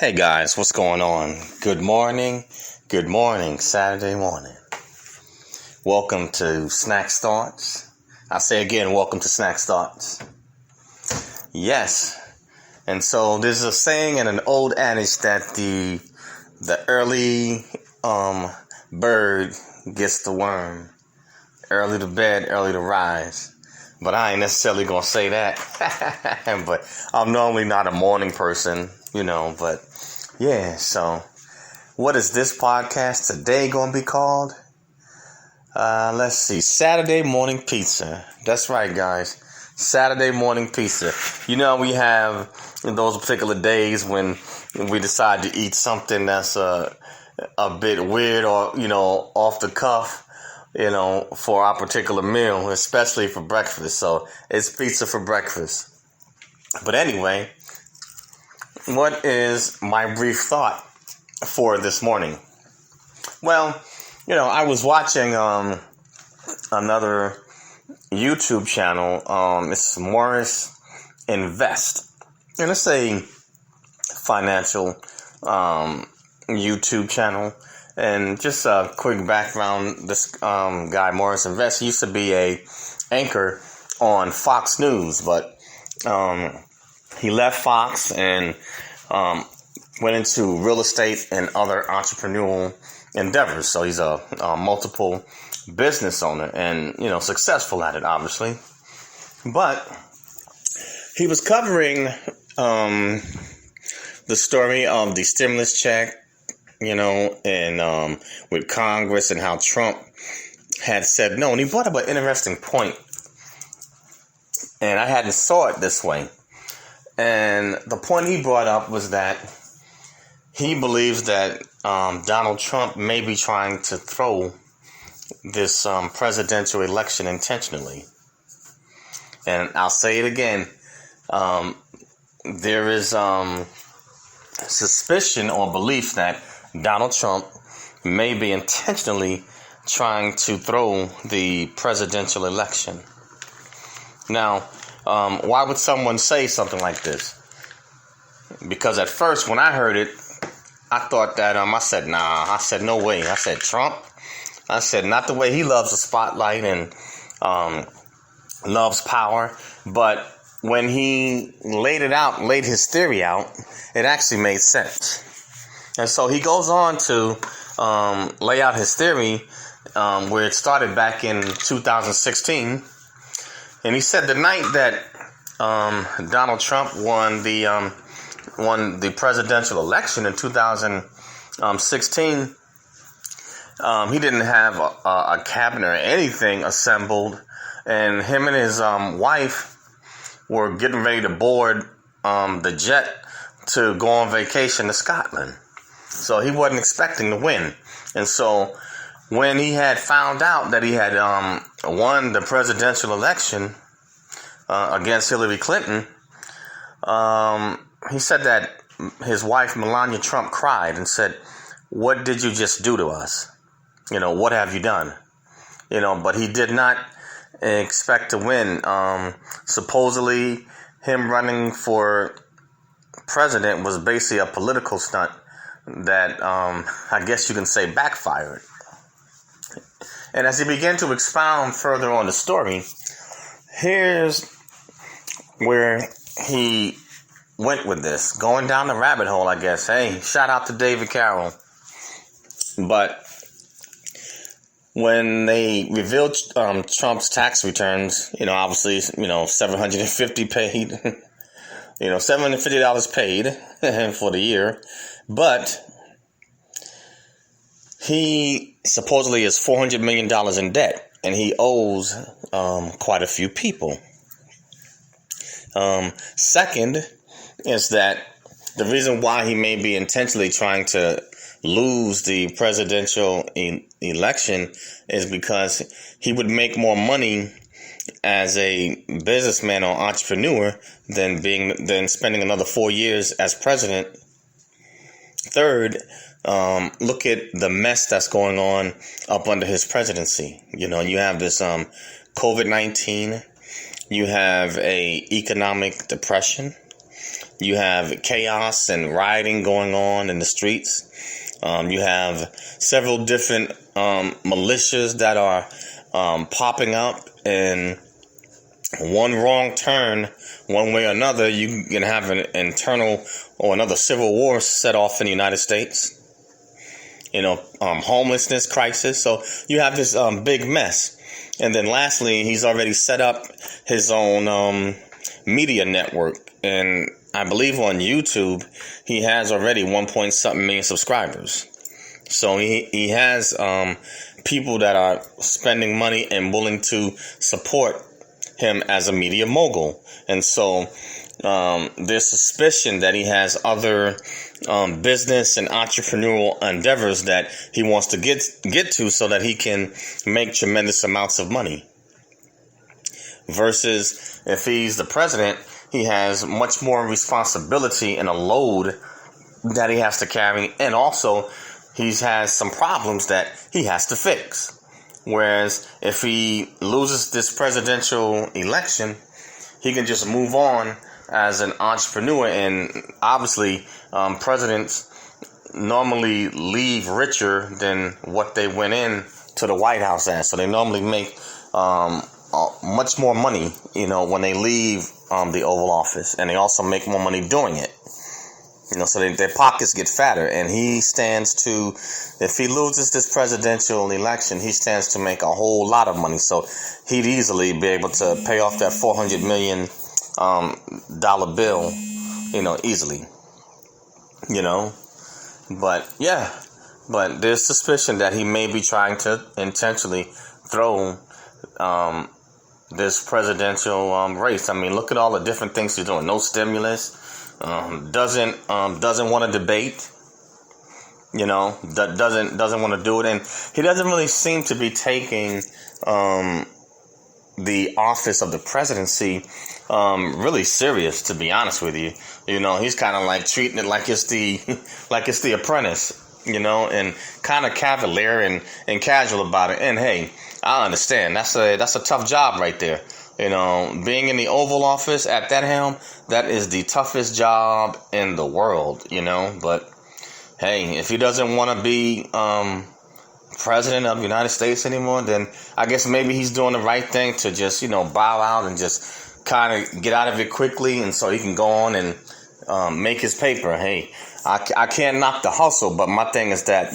Hey guys, what's going on? Good morning, Saturday morning. Welcome to Snack Thoughts. I say again, welcome to Snack Thoughts. Yes, and so there's a saying and an old adage that the early bird gets the worm. Early to bed, early to rise. But I ain't necessarily gonna say that. But I'm normally not a morning person, but yeah, so what is this podcast today gonna be called? Let's see, Saturday morning pizza. That's right, guys. Saturday morning pizza. We have those particular days when we decide to eat something that's a bit weird or, off the cuff. For our particular meal, especially for breakfast. So it's pizza for breakfast. But anyway, what is my brief thought for this morning? Well, I was watching another YouTube channel. It's Morris Invest. And it's a financial YouTube channel. And just a quick background, this guy, Morris Invest, he used to be a anchor on Fox News, but he left Fox and went into real estate and other entrepreneurial endeavors. So he's a multiple business owner and, successful at it, obviously. But he was covering the story of the stimulus check, and with Congress and how Trump had said no. And he brought up an interesting point, and I hadn't saw it this way. And the point he brought up was that he believes that Donald Trump may be trying to throw this presidential election intentionally. And I'll say it again. There is suspicion or belief that Donald Trump may be intentionally trying to throw the presidential election. Now, why would someone say something like this? Because at first, when I heard it, I thought that, I said, nah. I said, no way. I said, Trump? I said, not the way he loves the spotlight and loves power. But when he laid his theory out, it actually made sense. And so he goes on to lay out his theory where it started back in 2016. And he said the night that Donald Trump won the presidential election in 2016, he didn't have a cabinet or anything assembled. And him and his wife were getting ready to board the jet to go on vacation to Scotland. So he wasn't expecting to win. And so when he had found out that he had won the presidential election against Hillary Clinton, he said that his wife, Melania Trump, cried and said, "What did you just do to us? What have you done?" But he did not expect to win. Supposedly, him running for president was basically a political stunt that I guess you can say backfired. And as he began to expound further on the story, here's where he went with this, going down the rabbit hole, I guess. Hey, shout out to David Carroll. But when they revealed Trump's tax returns, obviously, $750 paid, $750 paid for the year. But he supposedly is $400 million in debt, and he owes quite a few people. Second is that the reason why he may be intentionally trying to lose the presidential election is because he would make more money as a businessman or entrepreneur than spending another 4 years as president. Third, look at the mess that's going on up under his presidency. You have this COVID-19. You have a economic depression. You have chaos and rioting going on in the streets. You have several different militias that are popping up, and one wrong turn, one way or another, you can have an internal or another civil war set off in the United States. Homelessness crisis. So you have this big mess. And then lastly, he's already set up his own media network. And I believe on YouTube, he has already 1-point-something million subscribers. So he has people that are spending money and willing to support him as a media mogul. And so there's suspicion that he has other business and entrepreneurial endeavors that he wants to get to so that he can make tremendous amounts of money. Versus if he's the president, he has much more responsibility and a load that he has to carry. And also, he has some problems that he has to fix. Whereas if he loses this presidential election, he can just move on as an entrepreneur. And obviously, presidents normally leave richer than what they went in to the White House as. So they normally make much more money, when they leave the Oval Office, and they also make more money doing it. So their pockets get fatter, and he stands to, if he loses this presidential election, he stands to make a whole lot of money. So he'd easily be able to pay off that $400 million dollar bill, easily. But there's suspicion that he may be trying to intentionally throw this presidential race. I mean, look at all the different things he's doing. No stimulus. Doesn't want to debate. Doesn't want to do it, and he doesn't really seem to be taking the office of the presidency really serious. To be honest with you, he's kind of like treating it like it's the Apprentice. And kind of cavalier and casual about it. And hey, I understand that's a tough job right there. Being in the Oval Office at that helm, that is the toughest job in the world, But hey, if he doesn't want to be president of the United States anymore, then I guess maybe he's doing the right thing to just, bow out and just kind of get out of it quickly, and so he can go on and make his paper. Hey, I can't knock the hustle, but my thing is that,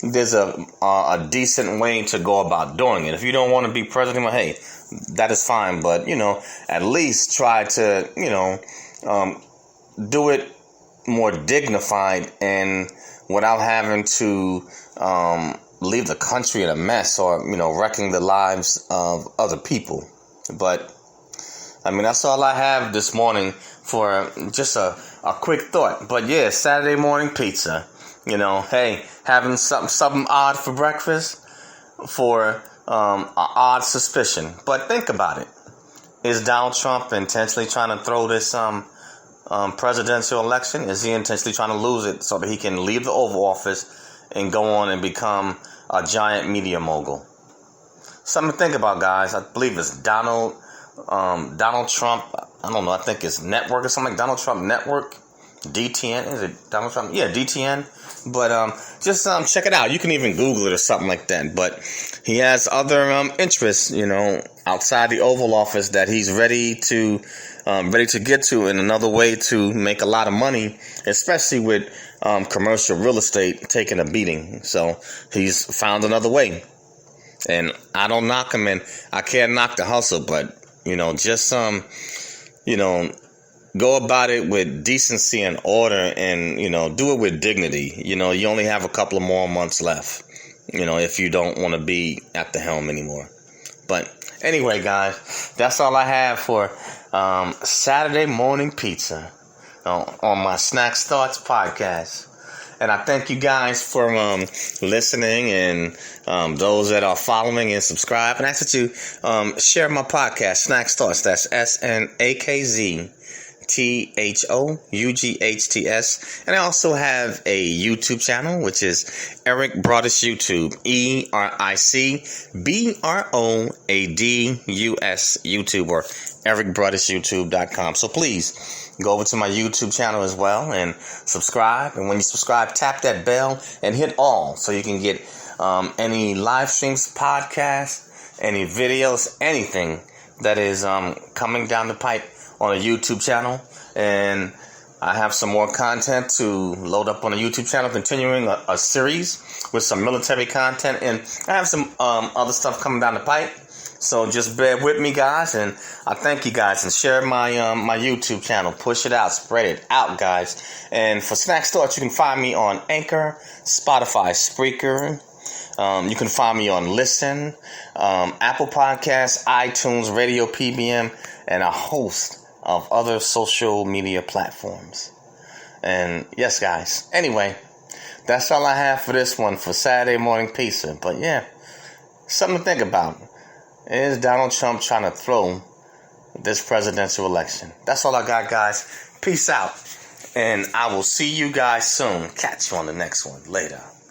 there's a decent way to go about doing it. If you don't want to be president, well, hey, that is fine. But, at least try to, do it more dignified and without having to leave the country in a mess or, wrecking the lives of other people. But, I mean, that's all I have this morning for just a quick thought. But yeah, Saturday morning pizza. Hey, having something odd for breakfast for an odd suspicion. But think about it. Is Donald Trump intentionally trying to throw this presidential election? Is he intentionally trying to lose it so that he can leave the Oval Office and go on and become a giant media mogul? Something to think about, guys. I believe it's Donald Trump. I don't know. I think it's Network or something like Donald Trump Network. DTN. Is it Donald Trump? Yeah, DTN. But just check it out. You can even Google it or something like that. But he has other interests, outside the Oval Office that he's ready to get to, and another way to make a lot of money, especially with commercial real estate taking a beating. So he's found another way. And I don't knock him, and I can't knock the hustle, but just go about it with decency and order, and do it with dignity. You only have a couple of more months left, if you don't want to be at the helm anymore. But anyway, guys, that's all I have for Saturday morning pizza on my Snacks Thoughts podcast. And I thank you guys for listening, and those that are following and subscribe. And I ask that you share my podcast, Snacks Thoughts. That's SNAKZTHOUGHTS. And I also have a YouTube channel, which is Eric Broadus YouTube, ERICBROADUS YouTube, or ericbroadusyoutube.com. So please Go over to my YouTube channel as well and subscribe. And when you subscribe, tap that bell and hit all so you can get any live streams, podcasts, any videos, anything that is coming down the pipe on a YouTube channel. And I have some more content to load up on the YouTube channel, continuing a series with some military content. And I have some other stuff coming down the pipe. So just bear with me, guys, and I thank you guys, and share my my YouTube channel. Push it out, spread it out, guys. And for Snacks Thoughts, you can find me on Anchor, Spotify, Spreaker. You can find me on Listen, Apple Podcasts, iTunes, Radio PBM, and a host of other social media platforms. And yes, guys. Anyway, that's all I have for this one for Saturday Morning Pizza. But yeah, something to think about. Is Donald Trump trying to throw this presidential election? That's all I got, guys. Peace out. And I will see you guys soon. Catch you on the next one. Later.